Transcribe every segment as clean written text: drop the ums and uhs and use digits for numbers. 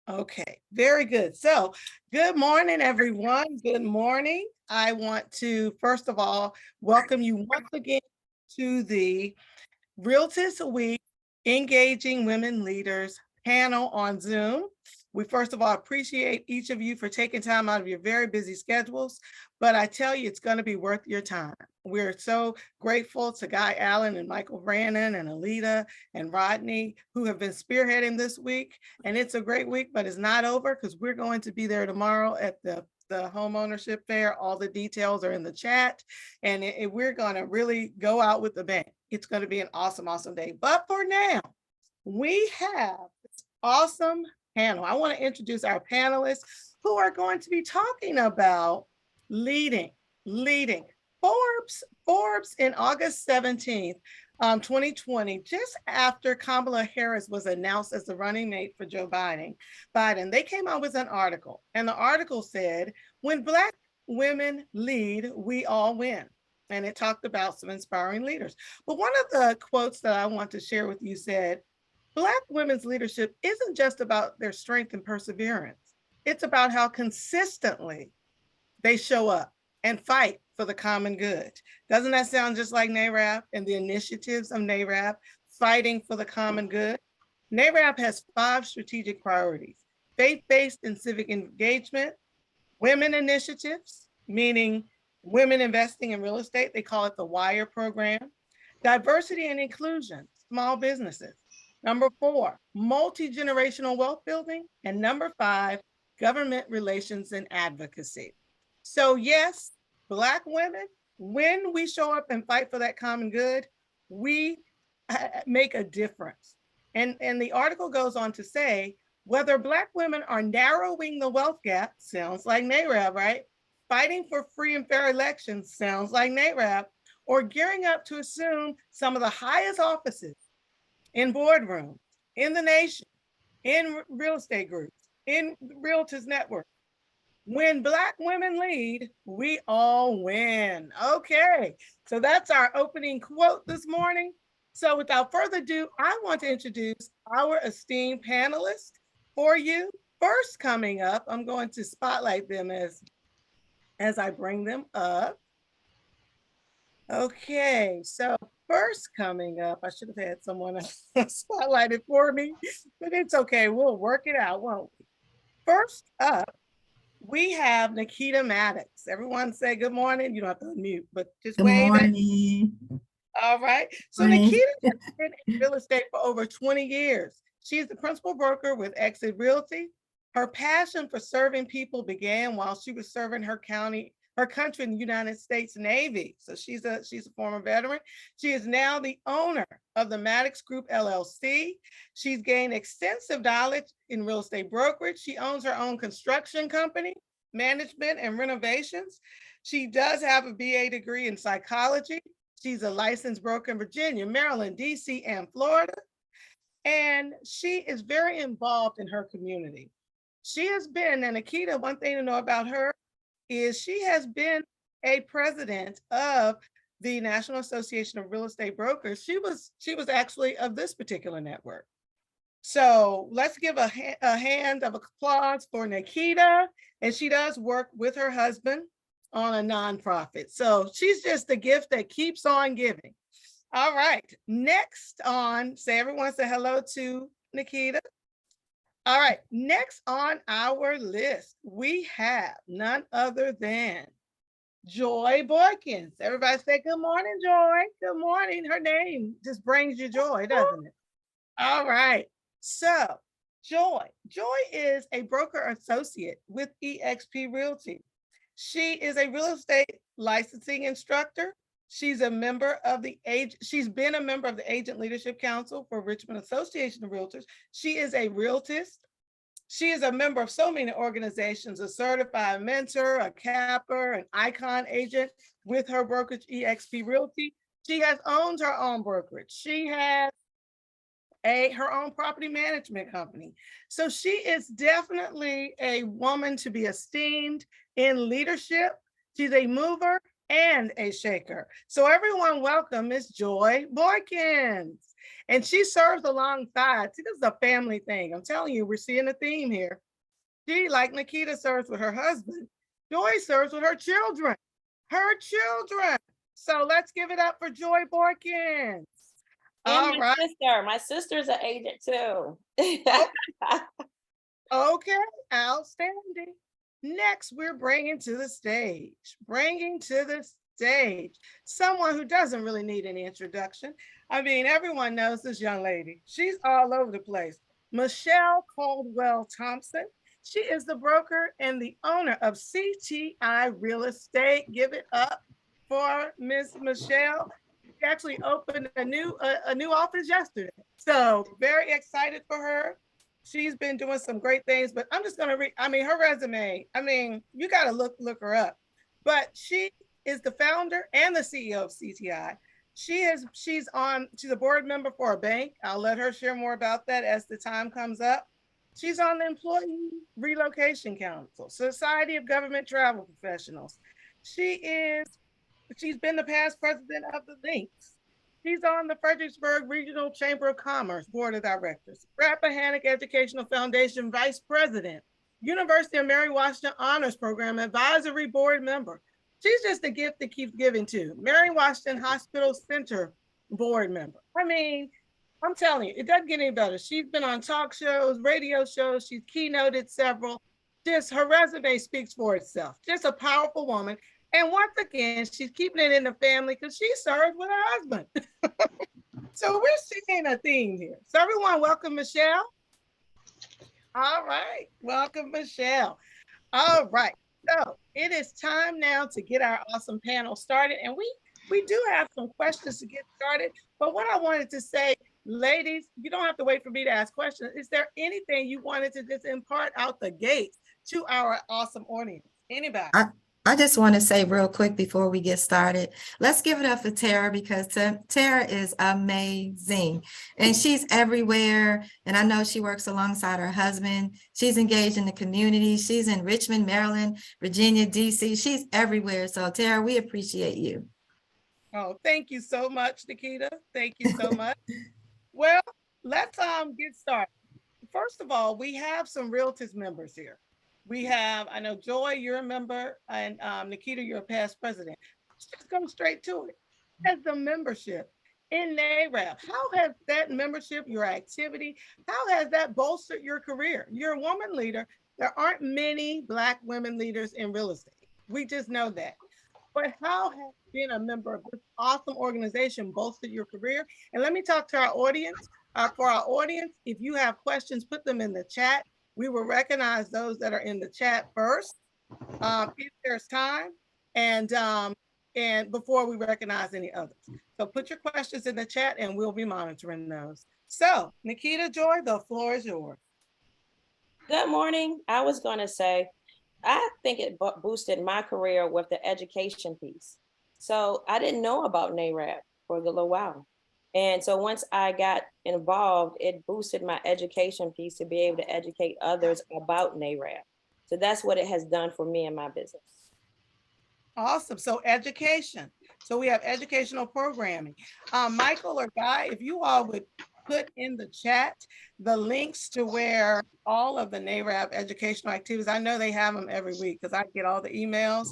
Okay, very good. So, good morning, everyone. Good morning. I want to, first of all, welcome you once again to the Realtist Week Engaging Women Leaders panel on Zoom. We first of all appreciate each of you for taking time out of your very busy schedules, but I tell you, it's going to be worth your time. We're so grateful to Guy Allen and Michael Brannon and Alita and Rodney who have been spearheading this week. And it's a great week, but it's not over because we're going to be there tomorrow at the home ownership fair. All the details are in the chat, and we're going to really go out with the bang. It's going to be an awesome, awesome day. But for now, we have this awesome panel. I want to introduce our panelists who are going to be talking about leading. Forbes in August 17th, 2020, just after Kamala Harris was announced as the running mate for Joe Biden, they came out with an article, and the article said, "When Black women lead, we all win." And it talked about some inspiring leaders. But one of the quotes that I want to share with you said, "Black women's leadership isn't just about their strength and perseverance. It's about how consistently they show up and fight for the common good." Doesn't that sound just like NAREB and the initiatives of NAREB, fighting for the common good? NAREB has 5 strategic priorities: faith-based and civic engagement, women initiatives, meaning women investing in real estate, they call it the WIRE program, diversity and inclusion, small businesses. Number 4, multi-generational wealth building. And number 5, government relations and advocacy. So yes, Black women, when we show up and fight for that common good, we make a difference. And the article goes on to say, whether Black women are narrowing the wealth gap, sounds like NAREB, right? Fighting for free and fair elections, sounds like NAREB, or gearing up to assume some of the highest offices in boardrooms, in the nation, in real estate groups, in Realtors Network. When Black women lead, we all win. Okay, so that's our opening quote this morning. So without further ado, I want to introduce our esteemed panelists for you. First coming up, I'm going to spotlight them as I bring them up. Okay, so first coming up, I should have had someone spotlighted for me, but it's okay. We'll work it out, won't we? First up, we have Nakita Mattocks. Everyone say good morning. You don't have to unmute, but just wave at me. All right. So Nakita has been in real estate for over 20 years. She is the principal broker with Exit Realty. Her passion for serving people began while she was serving her country in the United States Navy. So she's a former veteran. She is now the owner of the Mattocks Group LLC. She's gained extensive knowledge in real estate brokerage. She owns her own construction company, management and renovations. She does have a BA degree in psychology. She's a licensed broker in Virginia, Maryland, DC, and Florida. And she is very involved in her community. She has been, and Nakita, one thing to know about her is she has been a president of the National Association of Real Estate Brokers. She was actually of this particular network. So let's give a hand of applause for Nakita. And she does work with her husband on a nonprofit. So she's just the gift that keeps on giving. All right, next on, everyone say hello to Nakita. All right, next on our list, we have none other than JoiE Boykins. Everybody say good morning, JoiE. Good morning. Her name just brings you joy, doesn't it? All right, so JoiE is a broker associate with eXp Realty. She is a real estate licensing instructor. She's a member of she's been a member of the Agent Leadership Council for Richmond Association of Realtors. She is a Realtist. She is a member of so many organizations, a certified mentor, a capper, an icon agent with her brokerage eXp Realty. She has owned her own brokerage. She has her own property management company. So she is definitely a woman to be esteemed in leadership. She's a mover and a shaker. So everyone welcome Miss JoiE Boykins. And she serves alongside. See, this is a family thing. I'm telling you, we're seeing a theme here. She, like Nakita, serves with her husband. JoiE serves with her children. Her children. So let's give it up for JoiE Boykins. And my sister's an agent too. Okay, outstanding. Next, we're bringing to the stage someone who doesn't really need any introduction. I mean, everyone knows this young lady. She's all over the place. Michelle Caldwell-Thompson. She is the broker and the owner of CTI Real Estate. Give it up for Miss Michelle. She actually opened a new office yesterday. So very excited for her. She's been doing some great things, but I'm just gonna read, I mean, her resume, I mean, you gotta look her up. But she is the founder and the CEO of CTI. She's a board member for a bank. I'll let her share more about that as the time comes up. She's on the Employee Relocation Council, Society of Government Travel Professionals. She's been the past president of the Links. She's on the Fredericksburg Regional Chamber of Commerce Board of Directors, Rappahannock Educational Foundation Vice President, University of Mary Washington Honors Program Advisory Board Member. She's just a gift that keeps giving too. Mary Washington Hospital Center Board Member. I mean, I'm telling you, it doesn't get any better. She's been on talk shows, radio shows. She's keynoted several. Just her resume speaks for itself. Just a powerful woman. And once again, she's keeping it in the family because she served with her husband. So we're seeing a theme here. So everyone, welcome Michelle. All right, welcome Michelle. All right, so it is time now to get our awesome panel started. And we do have some questions to get started. But what I wanted to say, ladies, you don't have to wait for me to ask questions. Is there anything you wanted to just impart out the gates to our awesome audience? Anybody? I just want to say real quick before we get started, let's give it up for Tara because Tara is amazing and she's everywhere. And I know she works alongside her husband. She's engaged in the community. She's in Richmond, Maryland, Virginia, DC. She's everywhere. So Tara, we appreciate you. Oh, thank you so much, Nakita. Thank you so much. Well, let's get started. First of all, we have some Realtist members here. We have, I know JoiE, you're a member, and Nakita, you're a past president. Let's just go straight to it. As the membership in NAREB, how has that membership, your activity, how has that bolstered your career? You're a woman leader. There aren't many Black women leaders in real estate. We just know that. But how has being a member of this awesome organization bolstered your career? And let me talk to our audience. For our audience, if you have questions, put them in the chat. We will recognize those that are in the chat first, if there's time, and before we recognize any others. So put your questions in the chat and we'll be monitoring those. So Nakita, JoiE, the floor is yours. Good morning. I was going to say, I think it boosted my career with the education piece. So I didn't know about NAREB for a little while. And so once I got involved, it boosted my education piece to be able to educate others about NAREB. So that's what it has done for me and my business. Awesome. So education. So we have educational programming. Michael or Guy, if you all would put in the chat the links to where all of the NAREB educational activities, I know they have them every week because I get all the emails.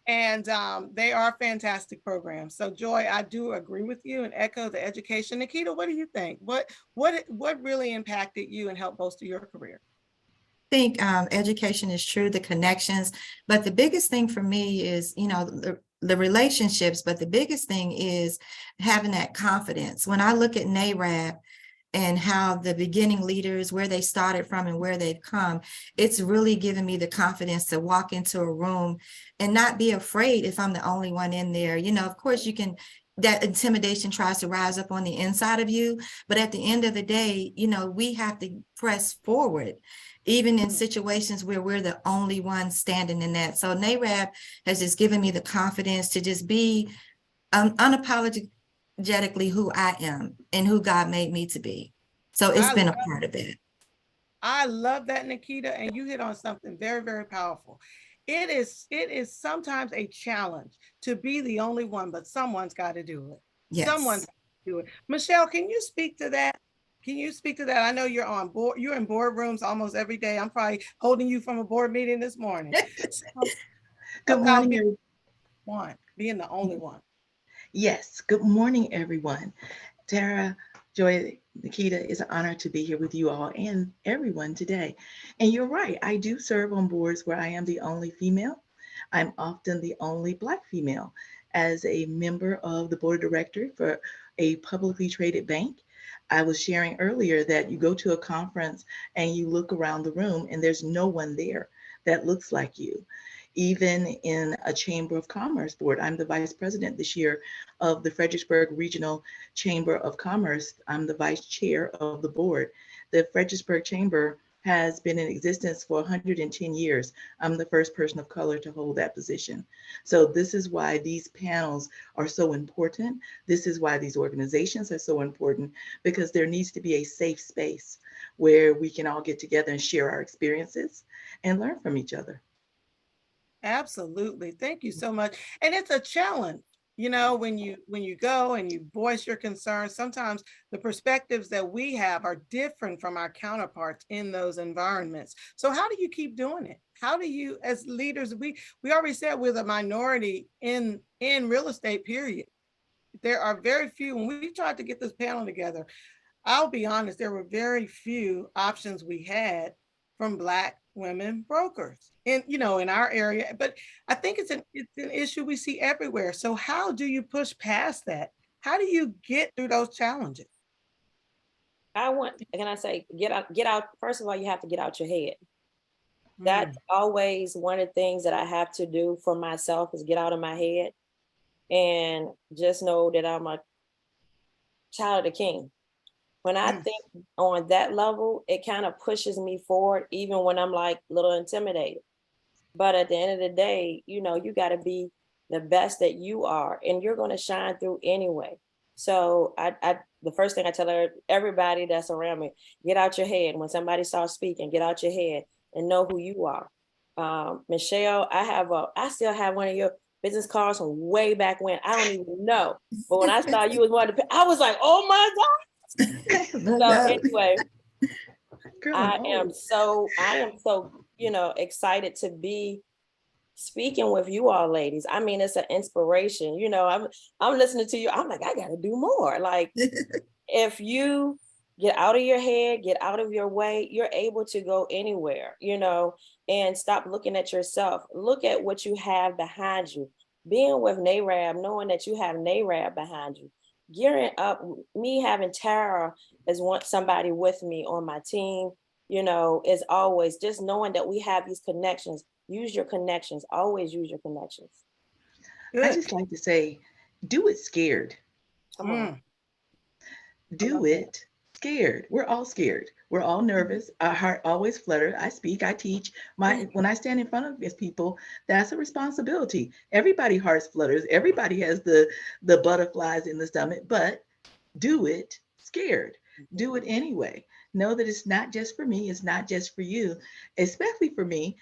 And they are fantastic programs. So JoiE, I do agree with you and echo the education. Nakita, what do you think? What really impacted you and helped bolster your career? I think education is true, the connections, but the biggest thing for me is, you know, the relationships, but the biggest thing is having that confidence. When I look at NAREB and how the beginning leaders, where they started from and where they've come, it's really given me the confidence to walk into a room and not be afraid if I'm the only one in there. You know, of course you can, that intimidation tries to rise up on the inside of you, but at the end of the day, you know, we have to press forward, even in situations where we're the only ones standing in that. So NAREB has just given me the confidence to just be unapologetically who I am and who God made me to be. So it's been a part of it. I love that, Nakita, and you hit on something very, very powerful. It is sometimes a challenge to be the only one, but someone's got to do it. Yes. Someone's got to do it. Michelle, can you speak to that? Can you speak to that? I know you're on board, you're in boardrooms almost every day. I'm probably holding you from a board meeting this morning. So, Good about morning, being the only one. yes, good morning, everyone. Tara, Joy, Nakita, it's an honor to be here with you all and everyone today. And you're right, I do serve on boards where I am the only female. I'm often the only Black female. As a member of the board of directors for a publicly traded bank, I was sharing earlier that you go to a conference and you look around the room and there's no one there that looks like you. Even in a Chamber of Commerce board, I'm the vice president this year of the Fredericksburg Regional Chamber of Commerce. I'm the vice chair of the board. The Fredericksburg Chamber has been in existence for 110 years. I'm the first person of color to hold that position. So this is why these panels are so important. This is why these organizations are so important, because there needs to be a safe space where we can all get together and share our experiences and learn from each other. Absolutely. Thank you so much. And it's a challenge, you know, when you go and you voice your concerns, sometimes the perspectives that we have are different from our counterparts in those environments. So how do you keep doing it? How do you, as leaders, we already said we're the minority in real estate, period. There are very few. When we tried to get this panel together, I'll be honest, there were very few options we had from Black women brokers in, you know, in our area. But I think it's an issue we see everywhere. So how do you push past that? How do you get through those challenges? Can I say, get out. First of all, you have to get out your head. That's always one of the things that I have to do for myself, is get out of my head and just know that I'm a child of the King. When I think on that level, it kind of pushes me forward, even when I'm like a little intimidated. But at the end of the day, you know, you got to be the best that you are, and you're going to shine through anyway. So the first thing I tell everybody that's around me, get out your head. When somebody starts speaking, get out your head and know who you are. Michelle, I still have one of your business cards from way back when. I don't even know. But when I saw you was one of the, I was like, oh my God. So anyway, I am so, you know, excited to be speaking with you all ladies. I mean, it's an inspiration. You know, I'm listening to you. I'm like, I got to do more. Like, if you get out of your head, get out of your way, you're able to go anywhere, you know, and stop looking at yourself. Look at what you have behind you. Being with NAREB, knowing that you have NAREB behind you, gearing up, me having Tara as somebody with me on my team, you know, is always just knowing that we have these connections. Use your connections, always use your connections. I just like to say, do it scared. Come on. Do it scared. We're all scared. We're all nervous. Our heart always flutters. I speak, I teach. When I stand in front of these people, that's a responsibility. Everybody's heart flutters. Everybody has the butterflies in the stomach, but do it scared. Do it anyway. Know that it's not just for me. It's not just for you, especially for me.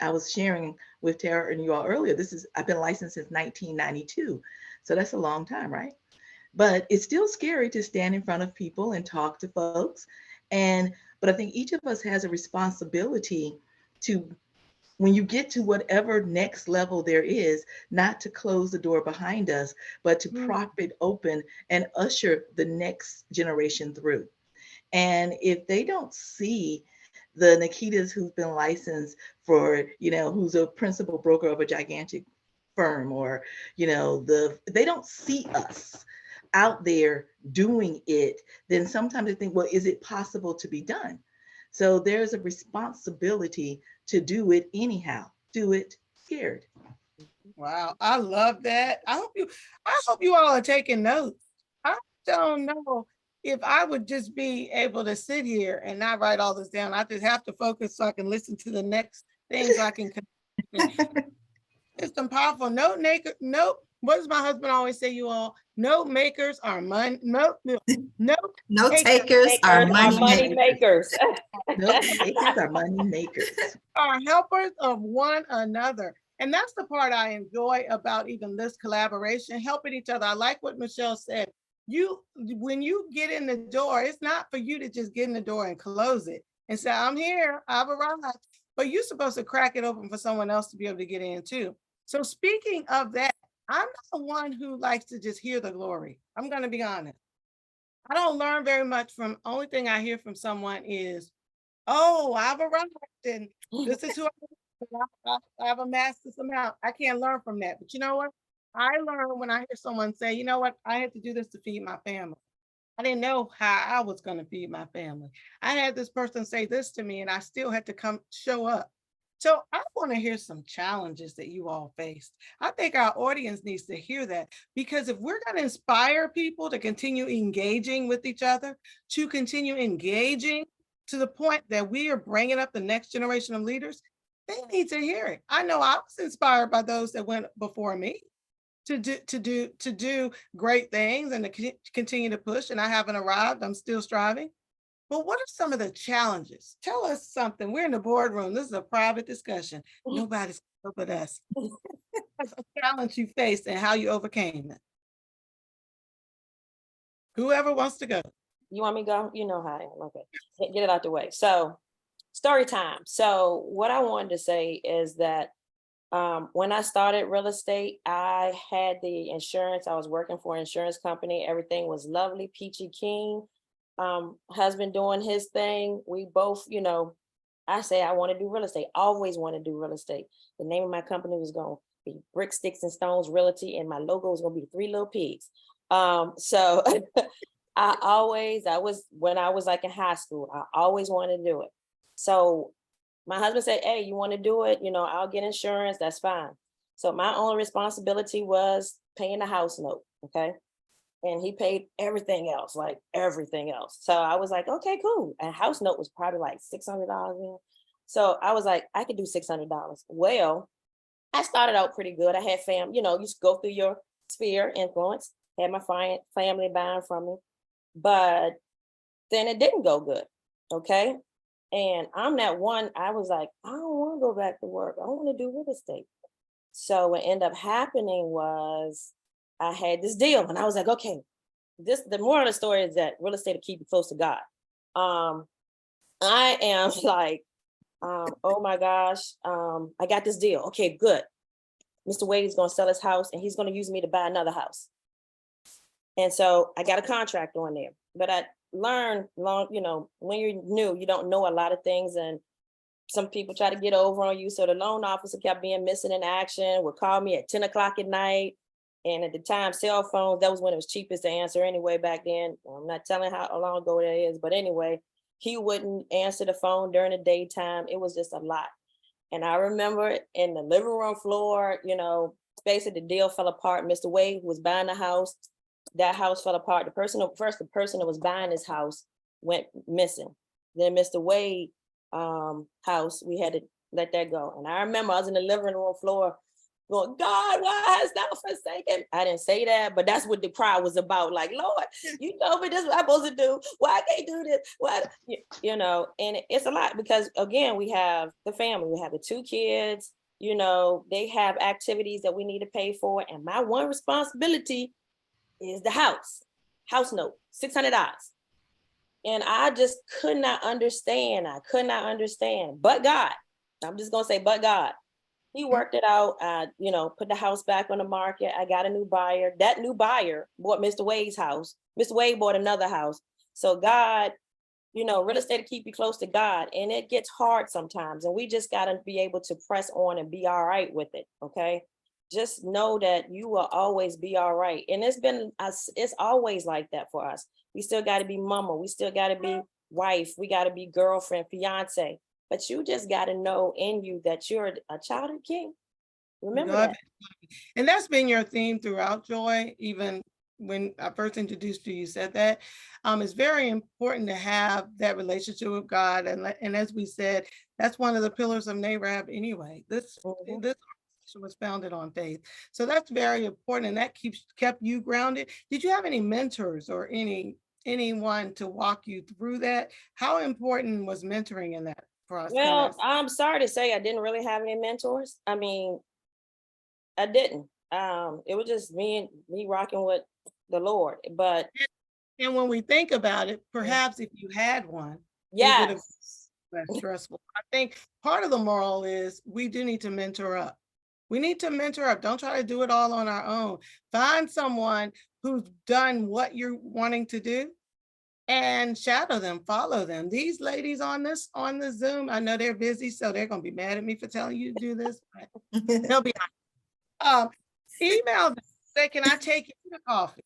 I was sharing with Tara and you all earlier. I've been licensed since 1992. So that's a long time, right? But it's still scary to stand in front of people and talk to folks. But I think each of us has a responsibility to, when you get to whatever next level there is, not to close the door behind us, but to prop it open and usher the next generation through. And if they don't see the Nakitas who's been licensed for, you know, who's a principal broker of a gigantic firm, or, you know, they don't see us out there doing it, then sometimes they think, well, is it possible to be done? So there's a responsibility to do it anyhow. Do it scared. Wow, I love that. I hope you all are taking notes. I don't know if I would just be able to sit here and not write all this down. I just have to focus so I can listen to the next things I can. It's some powerful note maker. Note. What does my husband always say? You all, note makers are money. Note takers are money makers. Note takers are money makers. Are helpers of one another. And that's the part I enjoy about even this collaboration, helping each other. I like what Michelle said. when you get in the door, it's not for you to just get in the door and close it and say, I'm here, I've arrived. But you're supposed to crack it open for someone else to be able to get in too. So speaking of that, I'm not one who likes to just hear the glory. I'm going to be honest. I don't learn very much from, only thing I hear from someone is, oh, I've arrived and this is who I've amassed this amount. I can't learn from that. But you know what? I learn when I hear someone say, you know what? I had to do this to feed my family. I didn't know how I was going to feed my family. I had this person say this to me and I still had to show up. So I want to hear some challenges that you all faced. I think our audience needs to hear that, because if we're going to inspire people to continue engaging with each other, to continue engaging to the point that we are bringing up the next generation of leaders, they need to hear it. I know I was inspired by those that went before me to do great things and to continue to push. And I haven't arrived. I'm still striving. But what are some of the challenges? Tell us something. We're in the boardroom. This is a private discussion. Nobody's but us. What's a challenge you faced and how you overcame it? Whoever wants to go. You want me to go? You know how I am. Okay, get it out the way. So story time. So what I wanted to say is that when I started real estate, I had the insurance. I was working for an insurance company. Everything was lovely, peachy keen. Husband doing his thing. We both, I say I want to do real estate. Always want to do real estate. The name of my company was going to be Brick, Sticks, and Stones Realty, and my logo was going to be 3 Little Pigs. So when I was like in high school, I always wanted to do it. So my husband said, hey, you want to do it? I'll get insurance. That's fine. So my only responsibility was paying the house note. Okay. And he paid everything else, like everything else. So I was like, okay, cool. And house note was probably like $600. So I was like, I could do $600. Well, I started out pretty good. I had you just go through your sphere influence, had my family buying from me, but then it didn't go good. Okay. And I'm that one, I was like, I don't want to go back to work. I want to do real estate. So what ended up happening was I had this deal and I was like, okay, the moral of the story is that real estate will keep you close to God. I am like, oh my gosh, I got this deal. Okay, good. Mr. Wade is going to sell his house and he's going to use me to buy another house. And so I got a contract on there, but I learned when you're new, you don't know a lot of things, and some people try to get over on you. So the loan officer kept being missing in action, would call me at 10 o'clock at night. And at the time, cell phones, that was when it was cheapest to answer anyway back then. I'm not telling how long ago that is, but anyway, he wouldn't answer the phone during the daytime. It was just a lot. And I remember in the living room floor, basically the deal fell apart. Mr. Wade, who was buying the house, that house fell apart. The person that was buying this house went missing. Then Mr. Wade house, we had to let that go. And I remember I was in the living room floor going, God, why hast thou forsaken? I didn't say that, but that's what the cry was about. Like, Lord, you told me this is what I'm supposed to do. Why I can't do this? What, and it's a lot because again, we have the family, we have the 2 kids, they have activities that we need to pay for. And my one responsibility is the house note, $600. And I just could not understand. But God, I'm just going to say, but God. He worked it out. I, put the house back on the market. I got a new buyer. That new buyer bought Mr. Wade's house. Mr. Wade bought another house. So God, real estate to keep you close to God. And it gets hard sometimes. And we just got to be able to press on and be all right with it. Okay. Just know that you will always be all right. And it's always like that for us. We still got to be mama. We still got to be wife. We got to be girlfriend, fiance. But you just got to know in you that you're a child of the King. Remember that. And that's been your theme throughout, JoiE. Even when I first introduced you, you said that. It's very important to have that relationship with God. And as we said, that's one of the pillars of NAREB anyway. This was founded on faith. So that's very important. And that kept you grounded. Did you have any mentors or anyone to walk you through that? How important was mentoring in that? Well, I'm sorry to say I didn't really have any mentors. I mean, I didn't. It was just me rocking with the Lord. But And when we think about it, perhaps if you had one, it would have yes, been less stressful. I think part of the moral is we do need to mentor up. We need to mentor up. Don't try to do it all on our own. Find someone who's done what you're wanting to do and shadow them, follow them. These ladies on the Zoom, I know they're busy, so they're gonna be mad at me for telling you to do this. But they'll be email them, say, can I take you to coffee?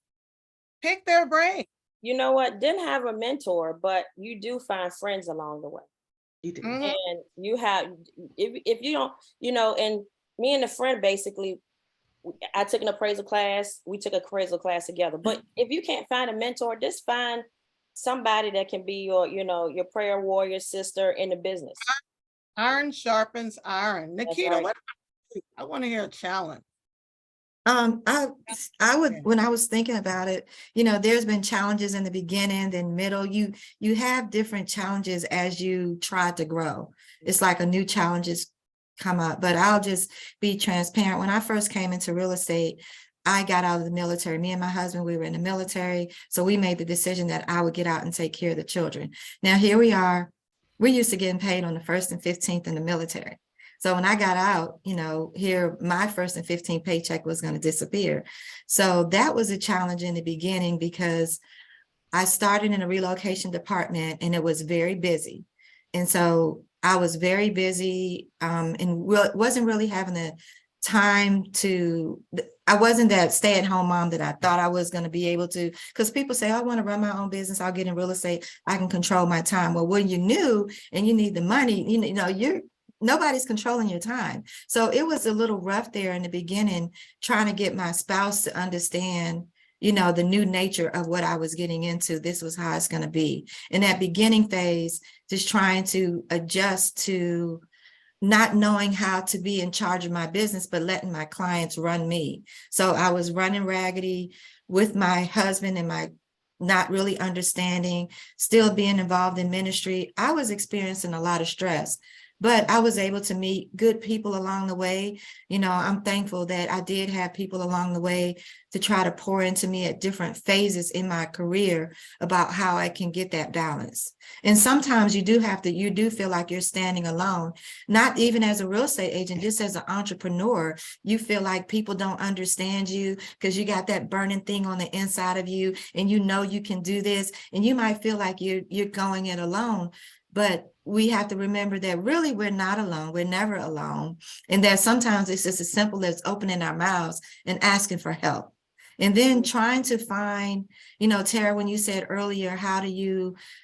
Pick their brain. you know what? Didn't have a mentor, but you do find friends along the way. You do. Mhm. And you have, if you don't, and me and a friend basically, I took an appraisal class, we took an appraisal class together. But if you can't find a mentor, just find somebody that can be your prayer warrior sister in the business. Iron sharpens iron. That's Nakita, right. what about you? I want to hear a challenge. I would, when I was thinking about it, there's been challenges in the beginning, then middle, you have different challenges as you try to grow. It's like a new challenges come up, but I'll just be transparent. When I first came into real estate, I got out of the military. Me and my husband, we were in the military. So we made the decision that I would get out and take care of the children. Now here we are. We're used to getting paid on the 1st and 15th in the military. So when I got out, here, my 1st and 15th paycheck was going to disappear. So that was a challenge in the beginning because I started in a relocation department and it was very busy. And so I was very busy and wasn't really having the time I wasn't that stay-at-home mom that I thought I was going to be able to, because people say, I want to run my own business, I'll get in real estate, I can control my time. Well, when you're new and you need the money, nobody's controlling your time. So it was a little rough there in the beginning, trying to get my spouse to understand, the new nature of what I was getting into. This was how it's going to be. In that beginning phase, just trying to adjust to not knowing how to be in charge of my business, but letting my clients run me. So I was running raggedy with my husband and my not really understanding, still being involved in ministry. I was experiencing a lot of stress, but I was able to meet good people along the way. I'm thankful that I did have people along the way to try to pour into me at different phases in my career about how I can get that balance. And sometimes you do feel like you're standing alone, not even as a real estate agent, just as an entrepreneur. You feel like people don't understand you because you got that burning thing on the inside of you and you can do this, and you might feel like you're going it alone. But we have to remember that really we're not alone. We're never alone. And that sometimes it's just as simple as opening our mouths and asking for help. And then trying to find, Tara, when you said earlier,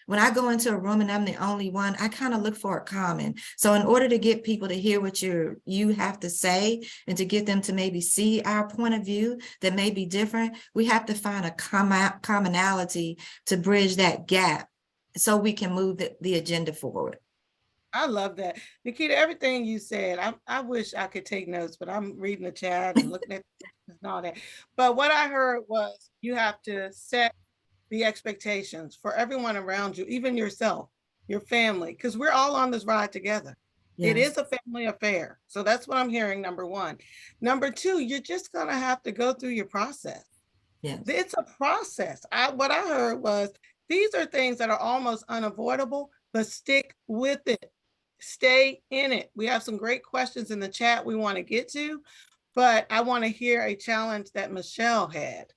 when I go into a room and I'm the only one, I kind of look for a common. So in order to get people to hear what you have to say and to get them to maybe see our point of view that may be different, we have to find a commonality to bridge that gap so we can move the agenda forward. I love that. Nakita, everything you said, I wish I could take notes, but I'm reading the chat and looking at and all that. But what I heard was you have to set the expectations for everyone around you, even yourself, your family, because we're all on this ride together. It is a family affair. So that's what I'm hearing, number one. Number two, you're just going to have to go through your process. Yes. It's a process. What I heard was these are things that are almost unavoidable, but stick with it. Stay in it. We have some great questions in the chat we want to get to, but I want to hear a challenge that Michelle had,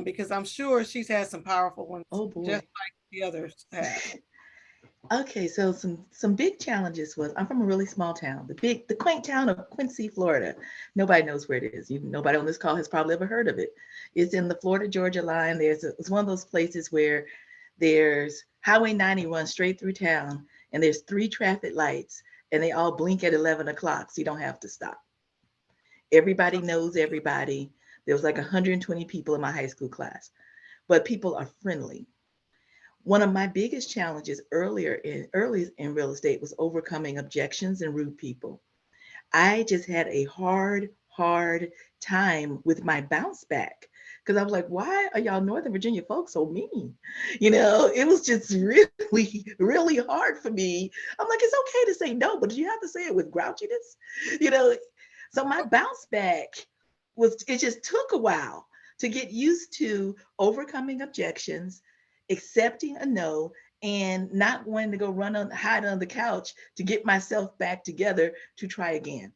because I'm sure she's had some powerful ones, Oh boy. just like the others have. Okay, so some big challenges was I'm from a really small town, the quaint town of Quincy, Florida. Nobody knows where it is. Nobody on this call has probably ever heard of it. It's in the Florida-Georgia line. It's one of those places where there's Highway 90 runs straight through town, and there's 3 traffic lights, and they all blink at 11 o'clock, so you don't have to stop. Everybody knows everybody. There was like 120 people in my high school class, but people are friendly. One of my biggest challenges early in real estate was overcoming objections and rude people. I just had a hard time with my bounce back because I was like, why are y'all Northern Virginia folks so mean? It was just really hard for me. I'm like, it's okay to say no, but you have to say it with grouchiness, So my bounce back it just took a while to get used to overcoming objections, accepting a no, and not wanting to go hide on the couch to get myself back together to try again.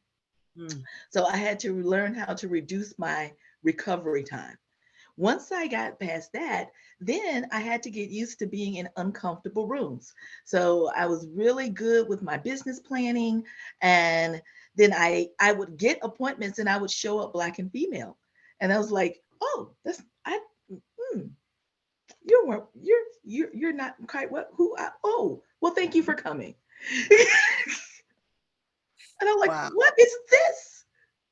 Mm. So I had to learn how to reduce my recovery time. Once I got past that, then I had to get used to being in uncomfortable rooms. So I was really good with my business planning. And then I would get appointments and I would show up Black and female. And I was like, oh, hmm, you're not quite what, oh, well, thank you for coming. And I'm like, Wow. what is this?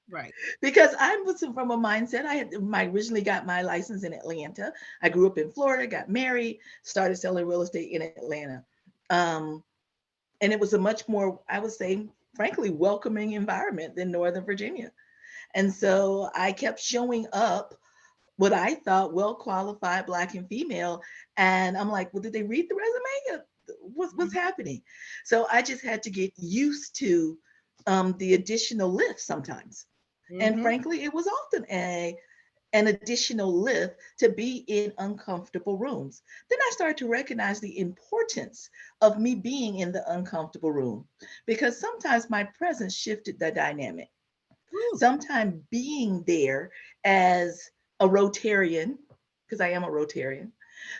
Right. Because I was from a mindset. I originally got my license in Atlanta. I grew up in Florida, got married, started selling real estate in Atlanta. Um, and it was a much more, I would say, frankly, welcoming environment than Northern Virginia. And so I kept showing up what I thought well qualified Black and female. And I'm like, well, did they read the resume? What's happening? So I just had to get used to the additional lift sometimes. And Mm-hmm. frankly, it was often an additional lift to be in uncomfortable rooms. Then I started to recognize the importance of me being in the uncomfortable room because sometimes my presence shifted the dynamic. Sometimes being there as a Rotarian, because I am a Rotarian.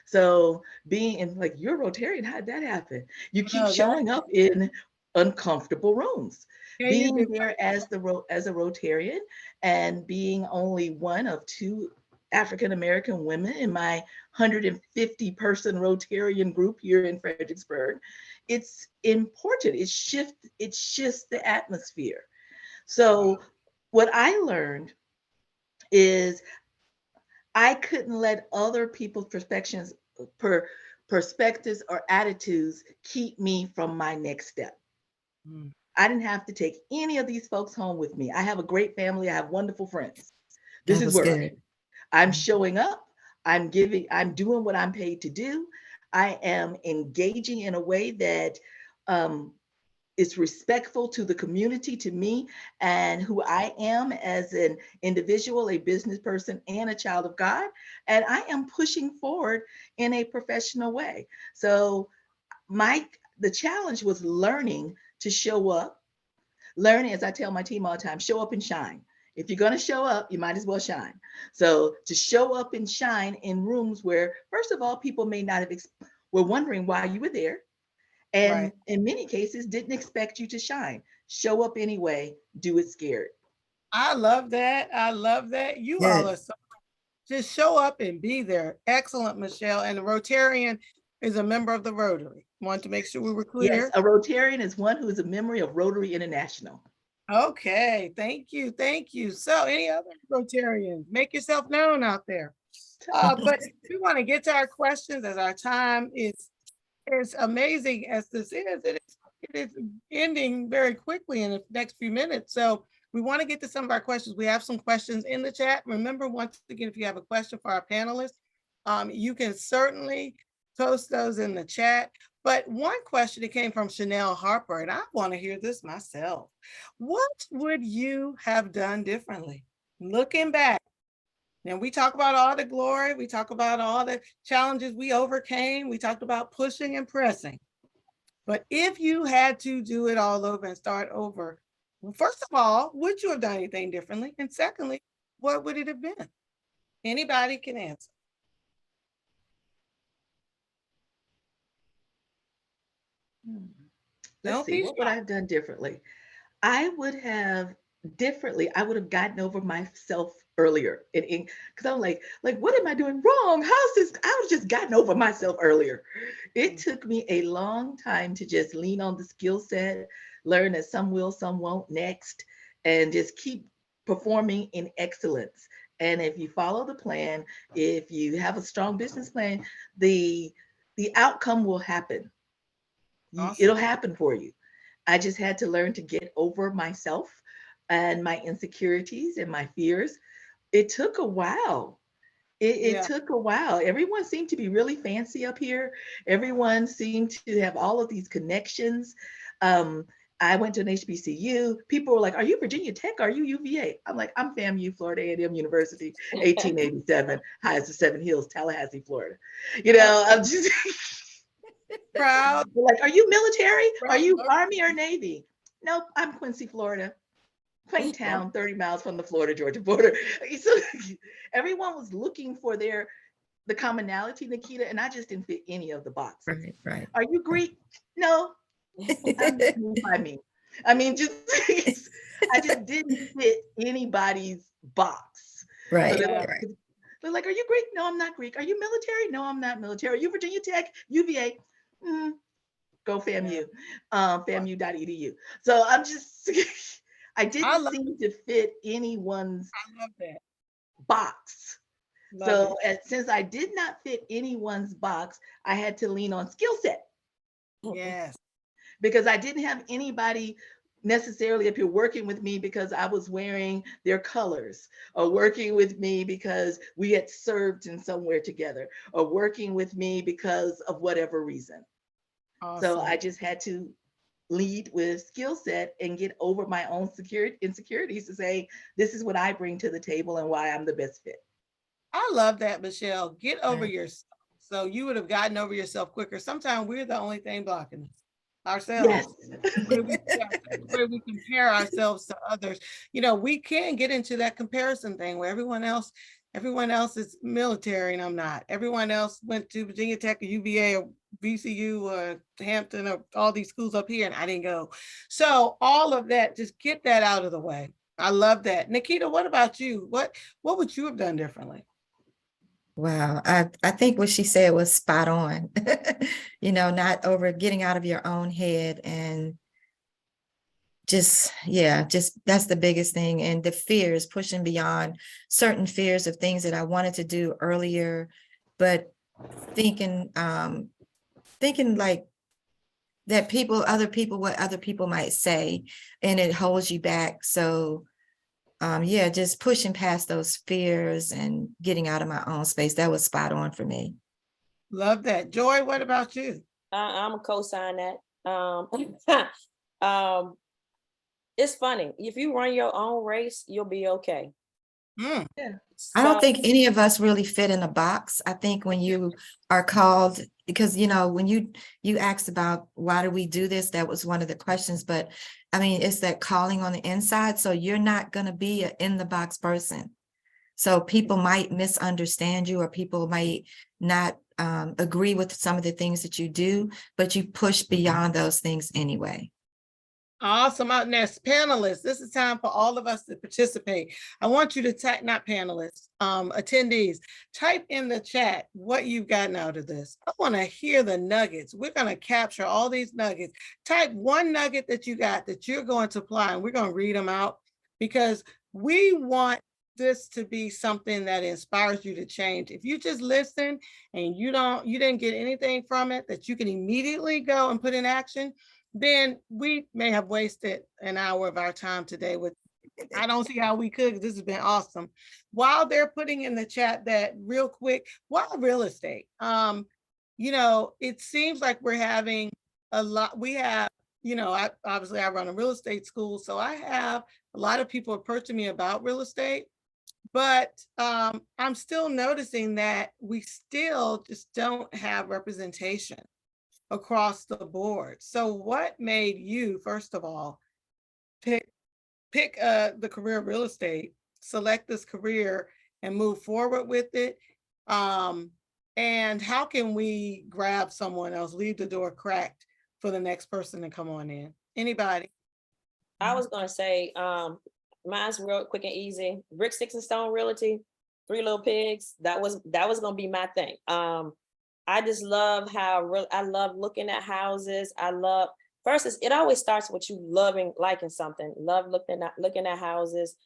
So being in like, you're a Rotarian, how did that happen? You keep No, that, showing up in uncomfortable rooms. can you Being do? there as as a Rotarian and being only one of two African American women in my 150 person Rotarian group here in Fredericksburg, it's important. It shifts the atmosphere. Wow. So what I learned is I couldn't let other people's per, perspectives or attitudes keep me from my next step. Mm. I didn't have to take any of these folks home with me. I have a great family. I have wonderful friends. This That is was work. good. I'm showing up. I'm doing what I'm paid to do. I am engaging in a way that um, is respectful to the community, to me, and who I am as an individual, a business person, and a child of God. And I am pushing forward in a professional way. So the challenge was learning to show up, learning, as I tell my team all the time, show up and shine. If you're going to show up, you might as well shine. So to show up and shine in rooms where, first of all, people may not have were wondering why you were there, and Right. in many cases didn't expect you to shine. Show up anyway, do it scared. I love that. I love that. You all Good. are so, just show up and be there. Excellent, Michelle. And the Rotarian is a member of the Rotary. Want to make sure we were Yes, clear. a Rotarian is one who is a member of Rotary International. Okay. Thank you. Thank you. So any other Rotarians, make yourself known out there. But we want to get to our questions as our time is as amazing as this is. It is ending very quickly in the next few minutes. So we want to get to some of our questions. We have some questions in the chat. Remember, once again, if you have a question for our panelists, you can certainly post those in the chat. But one question that came from Chanel Harper, and I want to hear this myself. What would you have done differently? Looking back, now we talk about all the glory, we talk about all the challenges we overcame, we talked about pushing and pressing. But if you had to do it all over and start over, well, first of all, would you have done anything differently? And secondly, what would it have been? Anybody can answer. Let's Don't see, be what would shy. I have done differently? I would have gotten over myself earlier. Because I'm like, what am I doing wrong? How's this? I would have just gotten over myself earlier. It took me a long time to just lean on the skill set, learn that some will, some won't next, and just keep performing in excellence. And if you follow the plan, if you have a strong business plan, the the outcome will happen. It'll Awesome. happen for you. I just had to learn to get over myself and my insecurities and my fears. It took a while. It Yeah. took a while. Everyone seemed to be really fancy up here. Everyone seemed to have all of these connections. Um, I went to an HBCU. People were like, "Are you Virginia Tech? Are you UVA?" I'm like, "I'm FAMU, Florida A&M University, 1887, highest of Seven Hills, Tallahassee, Florida." You know, I'm just Proud. like, "Are you military? Are proud you local. Army or Navy?" Nope, I'm Quincy, Florida. Quaint town, 30 miles from the Florida-Georgia border. So everyone was looking for the commonality, Nakita, and I just didn't fit any of the boxes. Right, right. Are you Greek? No, I'm just me by me. I mean, just I just didn't fit anybody's box. So Right, Yeah. right. they're like, "Are you Greek? No, I'm not Greek. Are you military? No, I'm not military. Are you Virginia Tech, UVA? Mm, go FAMU, FAMU.edu." So I'm just, I I didn't love, seem to fit anyone's I love that. box. Love So it. since I did not fit anyone's box, I had to lean on skill set Yes. because I didn't have anybody necessarily up here working with me because I was wearing their colors, or working with me because we had served in somewhere together, or working with me because of whatever reason. So Awesome. I just had to lead with skill set and get over my own insecurities to say, this is what I bring to the table and why I'm the best fit. I love that, Michelle. Get over Right. yourself. So you would have gotten over yourself quicker. Sometimes we're the only thing blocking us, Yes. ourselves. Where we compare ourselves to others. You know, we can get into that comparison thing where everyone else is military and I'm not. Everyone else went to Virginia Tech or UVA or VCU or Hampton or all these schools up here and I didn't go. So all of that, just get that out of the way. I love that. Nakita, what about you? What would you have done differently? Wow. I think what she said was spot on. You know, not over getting out of your own head and just, yeah, just that's the biggest thing. And the fears, pushing beyond certain fears of things that I wanted to do earlier, but thinking, thinking like that other people, what other people might say, and it holds you back. So yeah, just pushing past those fears and getting out of my own space. That was spot on for me. Love that. JoiE, what about you? I'm a co-sign that. Um, it's funny. If you run your own race, you'll be okay. Mm, Yeah. I don't So think any of us really fit in a box. I think when you are called, because you know, when you asked about why do we do this, that was one of the questions. But I mean, it's that calling on the inside. So you're not going to be an in the box person. So people might misunderstand you, or people might not agree with some of the things that you do, but you push beyond those things anyway. awesome. Out next, panelists. This is time for all of us to participate. I want you to type, not panelists, attendees, type in the chat what you've gotten out of this. I want to hear the nuggets. We're going to capture all these nuggets. Type one nugget that you got that you're going to apply, and we're going to read them out because we want this to be something that inspires you to change. If you just listen and you didn't get anything from it that you can immediately go and put in action, then we may have wasted an hour of our time today with, I don't see how we could, 'cause this has been awesome. While they're putting in the chat that real quick, while real estate, you know, it seems like we're having a lot, we have, you know, obviously I run a real estate school, so I have a lot of people approaching me about real estate, but I'm still noticing that we still just don't have representation across the board. So what made you, first of all, pick the career of real estate, select this career and move forward with it? And how can we grab someone else, leave the door cracked for the next person to come on in? Anybody? I was gonna say, mine's real quick and easy. Brick, sticks, and stone realty, Three Little Pigs. That was gonna be my thing. I just love I love looking at houses. First, it always starts with you liking something. Love looking at houses.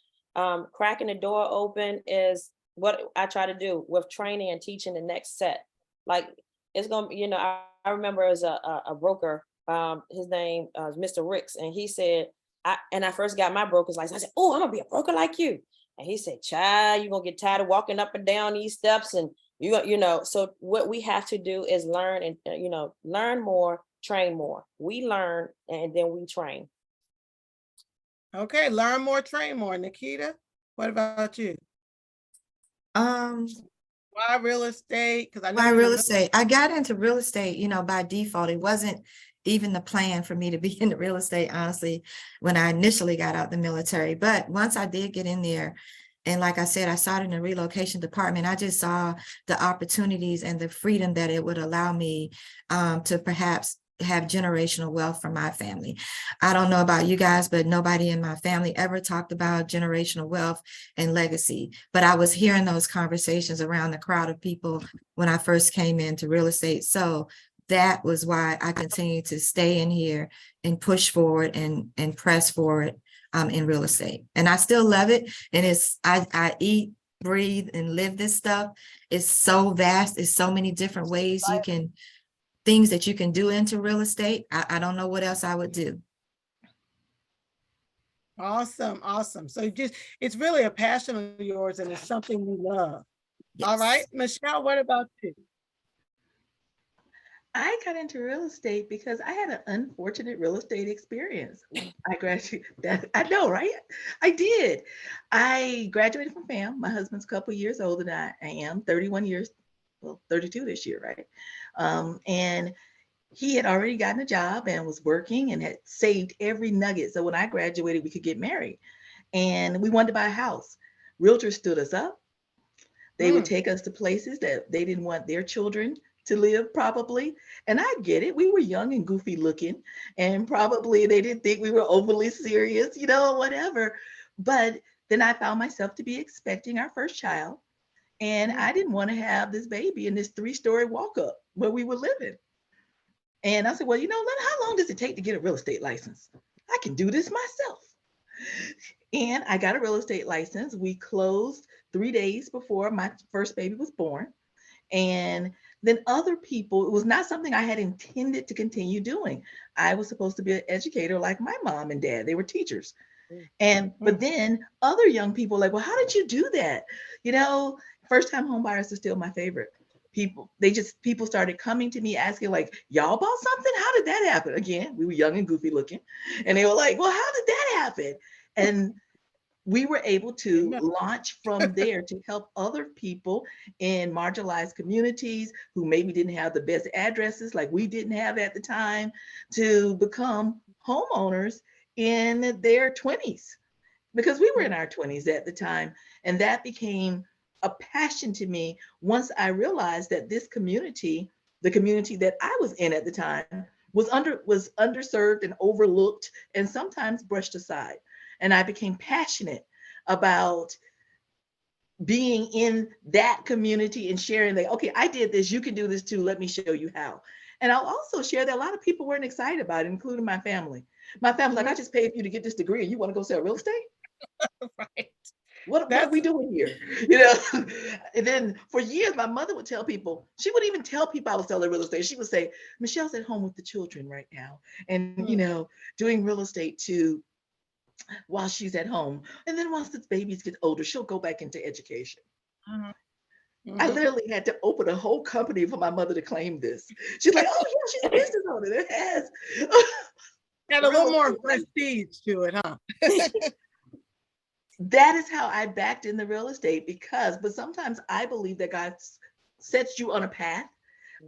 Cracking the door open is what I try to do with training and teaching the next set. Like it's gonna be, I remember as a broker, his name was Mr. Ricks, and he said, I first got my broker's license. I said, "Oh, I'm gonna be a broker like you." And he said, "Child, you're gonna get tired of walking up and down these steps, and so what we have to do is learn and learn more, train more. We learn and then we train. Okay, learn more, train more. Nakita, what about you? Um, Why real estate? Because I know Why you're real estate? I got into real estate, by default. It wasn't even the plan for me to be into real estate, honestly, when I initially got out the military. But once I did get in there, and like I said, I started in the relocation department. I just saw the opportunities and the freedom that it would allow me to perhaps have generational wealth for my family. I don't know about you guys, but nobody in my family ever talked about generational wealth and legacy. But I was hearing those conversations around the crowd of people when I first came into real estate. So that was why I continued to stay in here and push forward and press forward in real estate. And I still love it. And I eat, breathe, and live this stuff. It's so vast. It's so many different ways things that you can do into real estate. I don't know what else I would do. awesome, awesome. So it's really a passion of yours and it's something you love. All right, Yes. Michelle, what about you? I got into real estate because I had an unfortunate real estate experience. I graduated, I know, right? I did. I graduated from FAM. My husband's a couple years older than I am, 31 years, well, 32 this year, right? And he had already gotten a job and was working and had saved every nugget. So when I graduated, we could get married. And we wanted to buy a house. Realtors stood us up. They would take us to places that they didn't want their children to live, probably. And I get it. We were young and goofy looking, and probably they didn't think we were overly serious, whatever. But then I found myself to be expecting our first child. And I didn't want to have this baby in this 3-story walk up where we were living. And I said, well, how long does it take to get a real estate license? I can do this myself. And I got a real estate license. We closed 3 days before my first baby was born. And then other people, it was not something I had intended to continue doing. I was supposed to be an educator like my mom and dad. They were teachers. But then other young people were like, well, how did you do that? First time home buyers are still my favorite. People started coming to me asking, like, y'all bought something? How did that happen? Again, we were young and goofy looking. And they were like, well, how did that happen? And we were able to launch from there to help other people in marginalized communities who maybe didn't have the best addresses like we didn't have at the time to become homeowners in their 20s, because we were in our 20s at the time. And that became a passion to me once I realized that this community, the community that I was in at the time, was underserved and overlooked and sometimes brushed aside. And I became passionate about being in that community and sharing that, okay, I did this, you can do this too, let me show you how. And I'll also share that a lot of people weren't excited about it, including my family. My family's like, I just paid for you to get this degree and you want to go sell real estate? Right. What are we doing here? And then for years, my mother would tell people, she wouldn't even tell people I was selling real estate. She would say, Michelle's at home with the children right now. And, doing real estate too, while she's at home. And then once the babies get older, she'll go back into education. I literally had to open a whole company for my mother to claim this. She's like, oh yeah, she's a business owner. It has. Got a little more prestige to it, huh? That is how I backed in the real estate but sometimes I believe that God sets you on a path.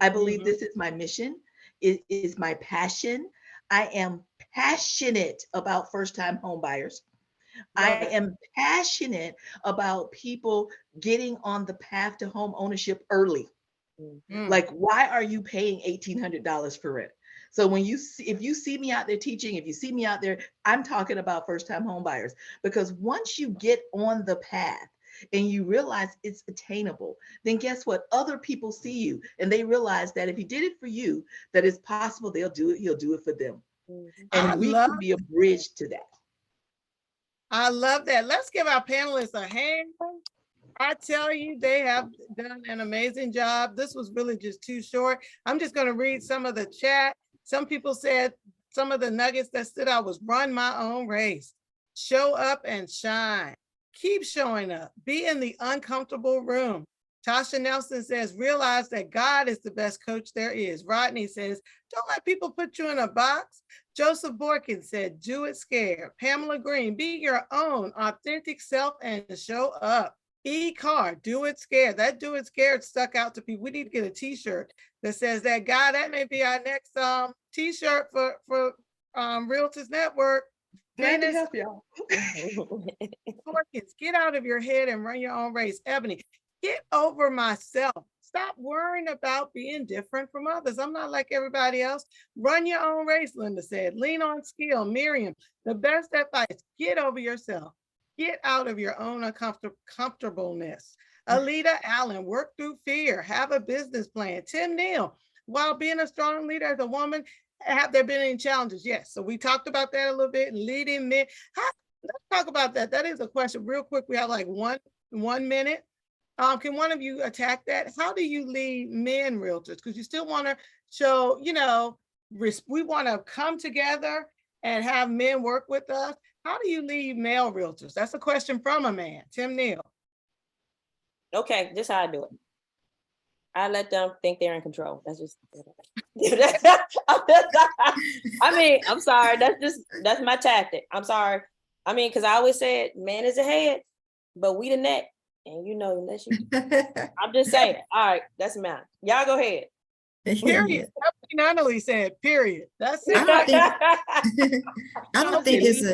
I believe this is my mission. It is my passion. I am passionate about first-time home buyers. I am passionate about people getting on the path to home ownership early. Like, why are you paying $1,800 for rent? So if you see me out there teaching, if you see me out there, I'm talking about first-time home buyers, because once you get on the path and you realize it's attainable, then guess what? Other people see you and they realize that if he did it for you, that it's possible he'll do it for them. And we can be a bridge to that. I love that. Let's give our panelists a hand. I tell you, they have done an amazing job. This was really just too short. I'm just going to read some of the chat. Some people said some of the nuggets that stood out was run my own race, show up and shine, keep showing up, be in the uncomfortable room, Tasha Nelson says, realize that God is the best coach there is. Rodney says, don't let people put you in a box. Joseph Boykins said, do it scared. Pamela Green, be your own authentic self and show up. E-Car, do it scared. That do it scared stuck out to people. We need to get a t-shirt that says that. God, that may be our next t-shirt for Realtist Network. Glad to help y'all. Boykins, get out of your head and run your own race. Ebony, get over myself. Stop worrying about being different from others. I'm not like everybody else. Run your own race, Linda said. Lean on skill. Miriam, the best advice, get over yourself. Get out of your own uncomfortableness. Alita Allen, work through fear. Have a business plan. Tim Neal, while being a strong leader as a woman, have there been any challenges? Yes. So we talked about that a little bit. Leading men. Let's talk about that. That is a question real quick. We have like one minute. Can one of you attack that? How do you lead men realtors? Because you still want to show, we want to come together and have men work with us. How do you lead male realtors? That's a question from a man. Tim Neal. Okay, this is how I do it. I let them think they're in control. That's just, I mean, I'm sorry. That's my tactic. I'm sorry. I mean, because I always said, man is the head, but we the neck. And unless you, I'm just saying. All right, that's mine. Y'all go ahead. Period. Nunley said, period. That's it. I don't think it's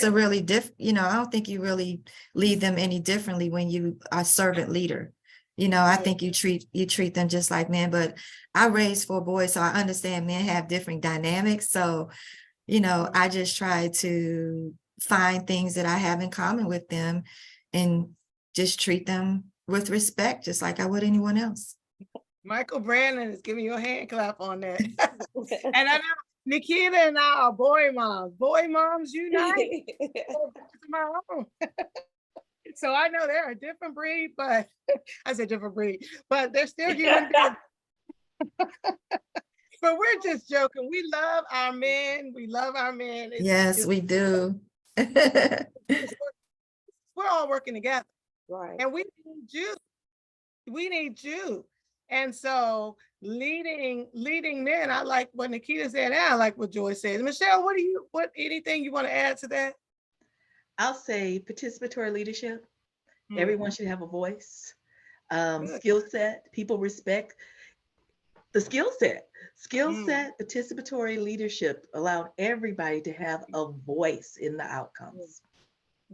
a really I don't think you really lead them any differently when you are a servant leader. I think you treat them just like men, but I raised 4 boys, so I understand men have different dynamics. So, I just try to find things that I have in common with them and just treat them with respect, just like I would anyone else. Michael Brandon is giving you a hand clap on that. And I know Nakita and I are boy moms. Boy moms unite. My own. So I know they're a different breed, but I said different breed, but they're still human beings. But we're just joking. We love our men. We love our men. Yes, we do. We're all working together. Right. And we need you. We need you. And so leading men, I like what Nakita said, and I like what JoiE said. Michelle, anything you want to add to that? I'll say participatory leadership. Mm. Everyone should have a voice. Skill set, people respect the skill set. Participatory leadership allowed everybody to have a voice in the outcomes.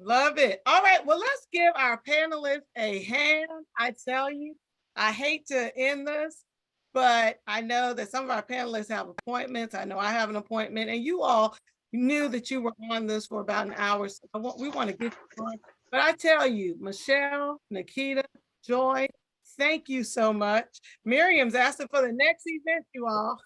Love it. All right, well, let's give our panelists a hand. I tell you, I hate to end this, but I know that some of our panelists have appointments. I know I have an appointment, and you all knew that you were on this for about an hour. So we want to get you on. But I tell you, Michelle, Nakita, JoiE, thank you so much. Miriam's asking for the next event, you all.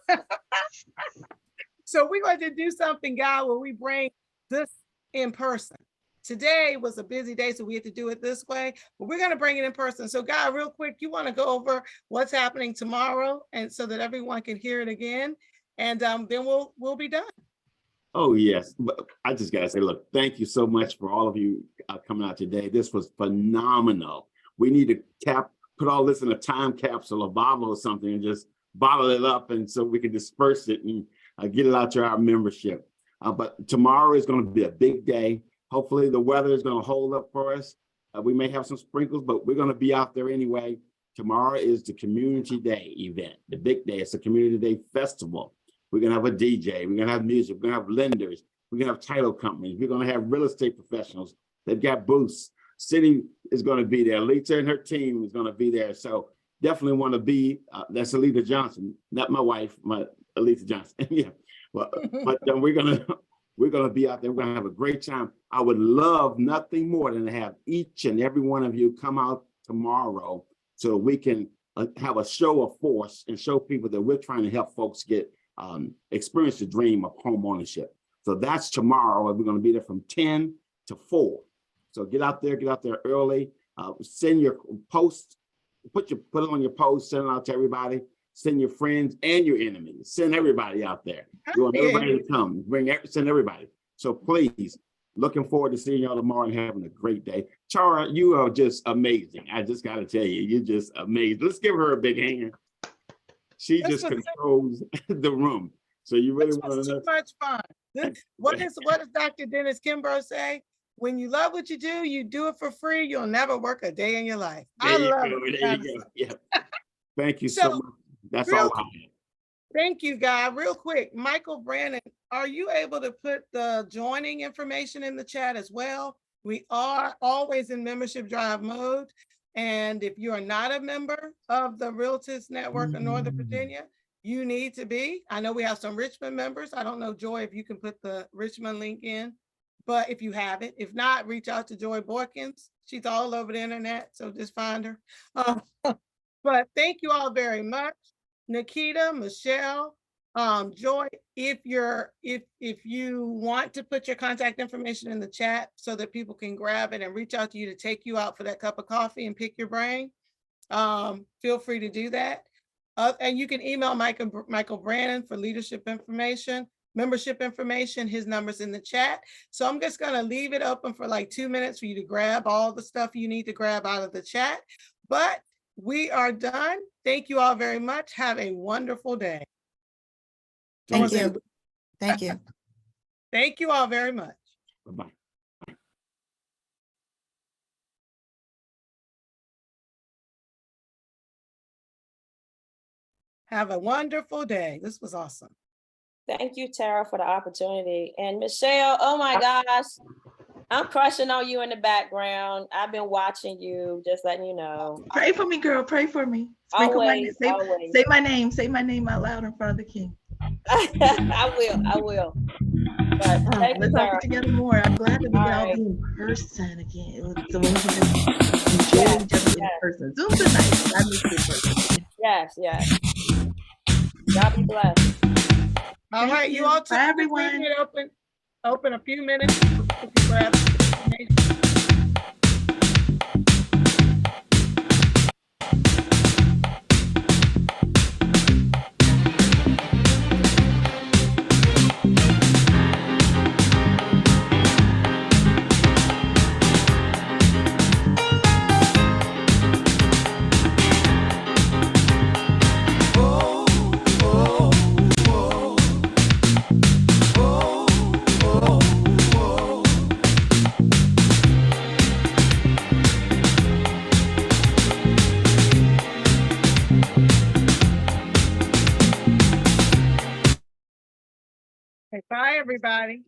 So we're going to do something, guys, where we bring this in person. Today was a busy day, so we had to do it this way, but we're going to bring it in person. So Guy, real quick, you want to go over what's happening tomorrow, and so that everyone can hear it again, and then we'll be done. Oh, yes. But I just got to say, look, thank you so much for all of you coming out today. This was phenomenal. We need to put all this in a time capsule, a bottle or something, and just bottle it up, and so we can disperse it and get it out to our membership. But tomorrow is going to be a big day. Hopefully the weather is going to hold up for us. We may have some sprinkles, but we're going to be out there anyway. Tomorrow is the Community Day event, the big day. It's a Community Day festival. We're going to have a DJ. We're going to have music. We're going to have lenders. We're going to have title companies. We're going to have real estate professionals. They've got booths. City is going to be there. Lita and her team is going to be there. So definitely want to be, that's Alita Johnson, not my wife, my Alita Johnson. Yeah. Well, but we're going to be out there. We're going to have a great time. I would love nothing more than to have each and every one of you come out tomorrow so we can have a show of force and show people that we're trying to help folks get experience the dream of home ownership. So that's tomorrow, and we're going to be there from 10 to 4. So get out there early. Send your posts, put it on your post, send it out to everybody. Send your friends and your enemies. Send everybody out there. You want everybody to come. Send everybody. So please Looking forward to seeing y'all tomorrow and having a great day. Chara, you are just amazing. I just got to tell you, you're just amazing. Let's give her a big hand. She This just was- controls the room. So you really This want was to too know? much fun. What does Dr. Dennis Kimbrough say? When you love what you do it for free, you'll never work a day in your life. I There you love go. it. There you go. Yeah. Thank you so So, much. That's real all I have. Thank you, Guy. Real quick, Michael Brandon, are you able to put the joining information in the chat as well? We are always in membership drive mode. And if you are not a member of the Realtist Network in Northern Virginia, you need to be. I know we have some Richmond members. I don't know, Joy, if you can put the Richmond link in, but if you have it, if not, reach out to Joy Boykins. She's all over the internet, so just find her. But thank you all very much. Nakita, Michelle, Joy, if you want to put your contact information in the chat so that people can grab it and reach out to you to take you out for that cup of coffee and pick your brain, feel free to do that. And you can email Michael Brandon for leadership information, membership information. His number's in the chat. So I'm just gonna leave it open for like 2 minutes for you to grab all the stuff you need to grab out of the chat. But we are done. Thank you all very much. Have a wonderful day. Thank you. Thank you. Thank you all very much. Bye-bye. Have a wonderful day. This was awesome. Thank you, Tara, for the opportunity. And Michelle, oh my gosh, I'm crushing on you in the background. I've been watching you, just letting you know. Pray for me, girl. Pray for me. Sprinkle Always, my, always. say my name. Say my name out loud in front of the king. I will. But thank you, Let's Tara. talk together more. I'm glad that we can all All right. be in person again. So we can just enjoy each other in person. Zoom's are nice. I miss it in person. Yes. Y'all be blessed. All Thank right, you. you all Bye, took everyone. open a few minutes. Grab information. Okay, bye, everybody.